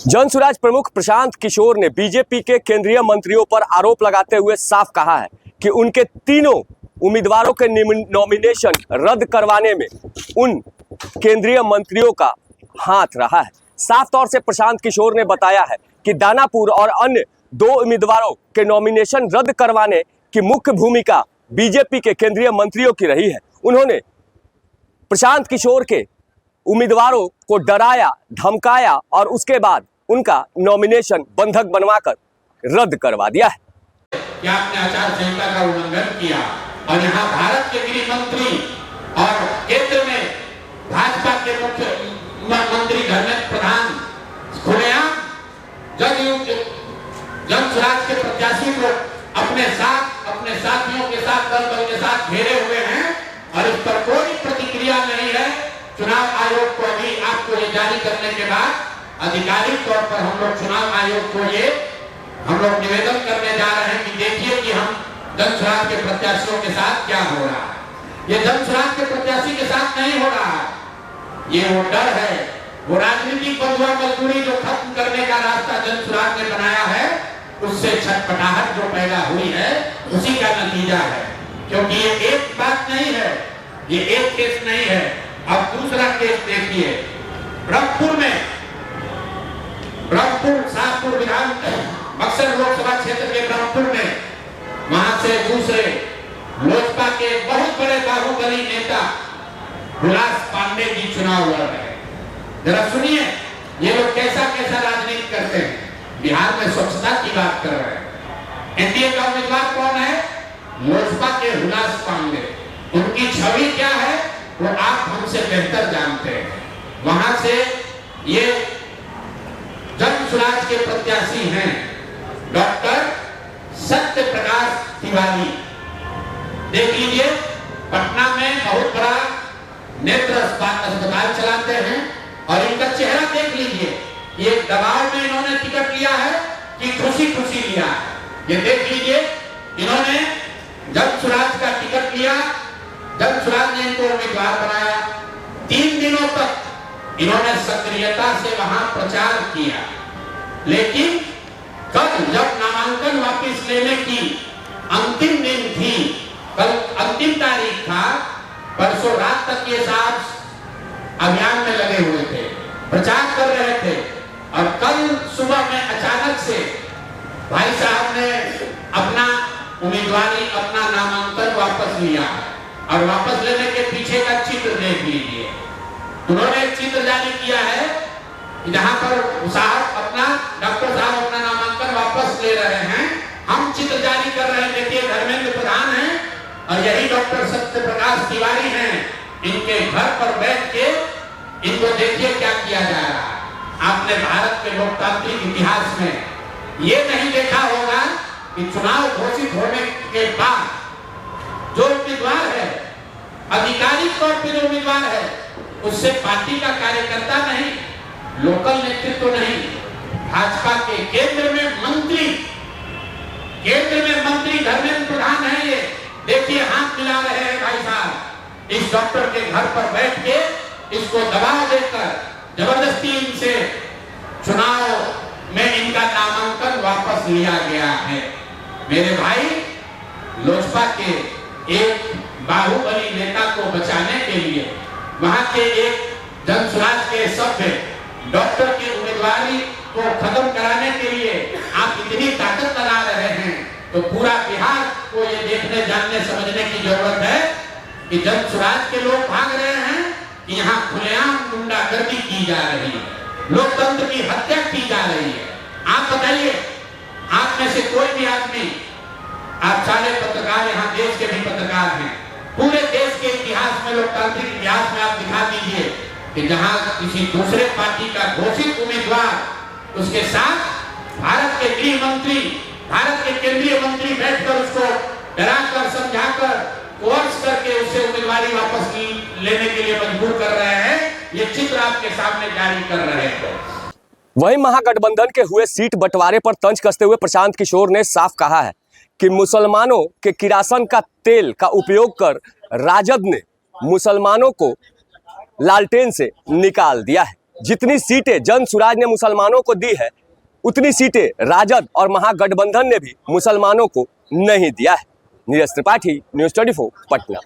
जनसुराज प्रमुख प्रशांत किशोर ने बीजेपी के केंद्रीय मंत्रियों पर आरोप लगाते हुए साफ कहा है कि उनके तीनों उम्मीदवारों के नॉमिनेशन रद्द करवाने में उन केंद्रीय मंत्रियों का हाथ रहा है। साफ तौर से प्रशांत किशोर ने बताया है कि दानापुर और अन्य दो उम्मीदवारों के नॉमिनेशन रद्द करवाने की मुख्य भूमिका बीजेपी के केंद्रीय मंत्रियों की रही है। उन्होंने प्रशांत किशोर के उम्मीदवारों को डराया, धमकाया और उसके बाद उनका नॉमिनेशन बंधक बनवाकर रद्द करवा दिया है। कि आपने आचार संहिता का उल्लंघन किया और यहाँ भारत के गृह मंत्री और केंद्र में भाजपा के मुख्य मंत्री धर्मेंद्र प्रधान खुलेआम जनसुराज के प्रत्याशी को अपने साथियों के साथ दल के साथ घेरे हुए हैं और इस पर कोई प्रतिक्रिया नहीं है। चुनाव आयोग को अभी आपको ये जारी करने के बाद आधिकारिक तौर पर हम लोग चुनाव आयोग को हम लोग निवेदन करने जा रहे हैं कि देखिए कि हम जनसुराज के प्रत्याशियों के साथ क्या हो रहा है। ये जनसुराज के प्रत्याशी के साथ नहीं हो रहा है, ये वो डर है, वो राजनीतिक बंधुआ मजदूरी जो खत्म करने का रास्ता जनसुराज ने बनाया है, उससे छटपटाहट जो पैदा हुई है उसी का नतीजा है। क्योंकि ये एक बात नहीं है, ये एक केस नहीं है। अब दूसरा केस देखिए, ब्रह्मपुर शाहपुर विधान बक्सर लोकसभा क्षेत्र के ब्रह्मपुर में वहां से दूसरे लोजपा के बहुत बड़े बाहुबली नेता हुलास पांडे जी चुनाव लड़ रहे हैं। जरा सुनिए ये लोग कैसा राजनीति करते हैं। बिहार में स्वच्छता की बात कर रहे हैं। एनडीए का उम्मीदवार कौन है? लोजपा के हुलास पांडे। उनकी छवि क्या है वो आप हमसे बेहतर जानते हैं। वहां से ये जनसुराज के प्रत्याशी हैं डॉक्टर सत्य प्रकाश तिवारी। देख लीजिए, पटना में बहुत बड़ा नेत्र अस्पताल चलाते हैं और इनका चेहरा देख लीजिए। ये दबाव में इन्होंने टिकट लिया है कि खुशी खुशी लिया है। ये देख लीजिए, इन्होंने जनसुराज का टिकट लिया, जनसुराज ने इनको उम्मीदवार बनाया। 3 दिनों तक इन्होंने सक्रियता से वहां प्रचार किया, लेकिन कल जब नामांकन वापस लेने की अंतिम दिन थी, कल अंतिम तारीख था, परसों रात तक ये साहब अभियान में लगे हुए थे, प्रचार कर रहे थे और कल सुबह में अचानक से भाई साहब ने अपना उम्मीदवारी, अपना नामांकन वापस लिया और वापस लेने के पीछे का चित्र देख लीजिए। उन्होंने एक चित्र जारी किया है जहां पर डॉक्टर साहब अपना नामांकन वापस ले रहे हैं। हम चित्र जारी कर रहे हैं, देखिए धर्मेंद्र प्रधान हैं और यही डॉक्टर सत्य प्रकाश तिवारी हैं। इनके घर पर बैठ के इनको देखिए क्या किया जा रहा है। आपने भारत के लोकतांत्रिक इतिहास में ये नहीं देखा होगा कि चुनाव घोषित होने के बाद जो उम्मीदवार है, आधिकारिक तौर पर जो उम्मीदवार है, उससे पार्टी का कार्यकर्ता नहीं, लोकल नेतृत्व नहीं, भाजपा के केंद्र में मंत्री धर्मेंद्र प्रधान है। ये देखिए हाथ मिला रहे हैं भाई साहब। इस डॉक्टर के घर पर बैठ के इसको दबाव देकर जबरदस्ती इनसे चुनाव में इनका नामांकन वापस लिया गया है। मेरे भाई, लोजपा के एक बाहुबली नेता को बचाने के लिए, वहां के एक जनसुराज के सभ्य डॉक्टर की उम्मीदवारी को खत्म कराने के लिए आप इतनी ताकत लगा रहे हैं, तो पूरा बिहार को ये देखने, जानने, समझने की जरूरत है कि जनसुराज के लोग भाग रहे हैं कि यहाँ खुलेआम गुंडागर्दी की जा रही है, लोकतंत्र की हत्या की जा रही है। आप बताइए, आप में से कोई भी आदमी, आप सारे पत्रकार यहाँ देश के भी पत्रकार हैं, पूरे देश के इतिहास में, लोकतांत्रिक इतिहास में आप दिखा दीजिए कि जहां किसी दूसरे पार्टी का घोषित उम्मीदवार, उसके साथ भारत के गृह मंत्री, भारत के केंद्रीय मंत्री बैठकर उसको डराकर, समझाकर, कोर्स करके उसे उम्मीदवारी वापस लेने के लिए मजबूर कर रहे हैं। ये चित्र आपके सामने जारी कर रहे हैं। वहीं महागठबंधन के हुए सीट बंटवारे पर तंज कसते हुए प्रशांत किशोर ने साफ कहा है कि मुसलमानों के किरासन का तेल का उपयोग कर राजद ने मुसलमानों को लालटेन से निकाल दिया है। जितनी सीटें जन सुराज ने मुसलमानों को दी है, उतनी सीटें राजद और महागठबंधन ने भी मुसलमानों को नहीं दिया है। नीरज त्रिपाठी, न्यूज़ 24, पटना।